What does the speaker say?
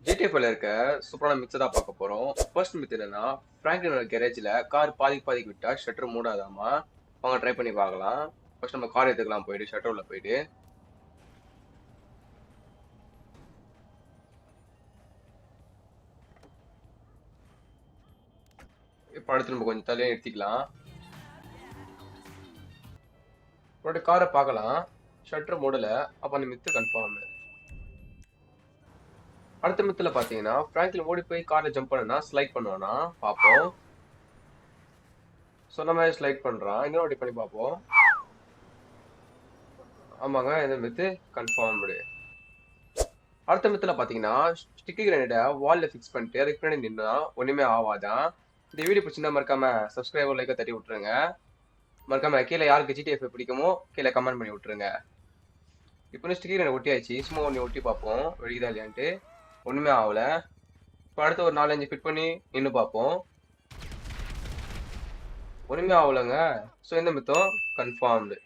ஜிடிஎஃப்ல இருக்க சூப்பரான மிக்ஸ் தான் பார்க்க போறோம். ஃபர்ஸ்ட் மித் என்னன்னா, பிராங்க்லினோட கேரேஜ்ல கார் பாதிக்கு விட்டா ஷட்டர் மூடாதாமா. வாங்க ட்ரை பண்ணி பார்க்கலாம். ஃபர்ஸ்ட் நம்ம கார் எடுத்துக்கலாம், போயிட்டு ஷட்டர் உள்ள போயிட்டு. இப்போ அடுத்து நம்ம கொஞ்சம் தள்ளியே நிறுத்திக்கலாம். ஒரு காரை பார்க்கலாம், ஷட்டர் மூடல. அப்ப அந்த மித்து கன்ஃபார்ம். அடுத்த மித்துல பாத்தீங்கன்னா, பிராங்க்லின் ஓடி போய் காரை ஜம்ப் பண்ணா ஸ்லைட் பண்ணுவானா பார்ப்போம். சொன்ன மாதிரி ஸ்லைட் பண்றான். இன்னொரு வாட்டி பண்ணி பார்ப்போம். ஆமாங்க, இந்த மித்து கன்ஃபார்ம்டு. அடுத்த மித்துல பாத்தீங்கன்னா, ஸ்டிக்கி கிரேனேட வால்ல ஃபிக்ஸ் பண்ணிட்டு அதுக்கு பின்னாடி நின்னா ஒண்ணுமே ஆவாதான். இந்த வீடியோ பிடிச்சிருந்தா மறக்காம சப்ஸ்கிரைபர் லைக்கை தட்டி விட்டுருங்க. மறக்காம கீழே யாருக்கு ஜிடிஎஃப் பிடிக்குமோ கீழே கமெண்ட் பண்ணி விட்டுருங்க. இப்போ ஸ்டிக்கி கிரேனேட் ஒட்டியாச்சு. சும்மா ஒன்று ஒட்டி பார்ப்போம் வெடிக்குதா இல்லையான்ட்டு. ஒண்ணுமே ஆகல. இப்போ அடுத்து ஒரு 4-5 ஃபிட் பண்ணி நின்று பார்ப்போம். ஒண்ணுமே ஆகலைங்க. ஸோ இந்த மித்தம் கன்ஃபார்ம்டு.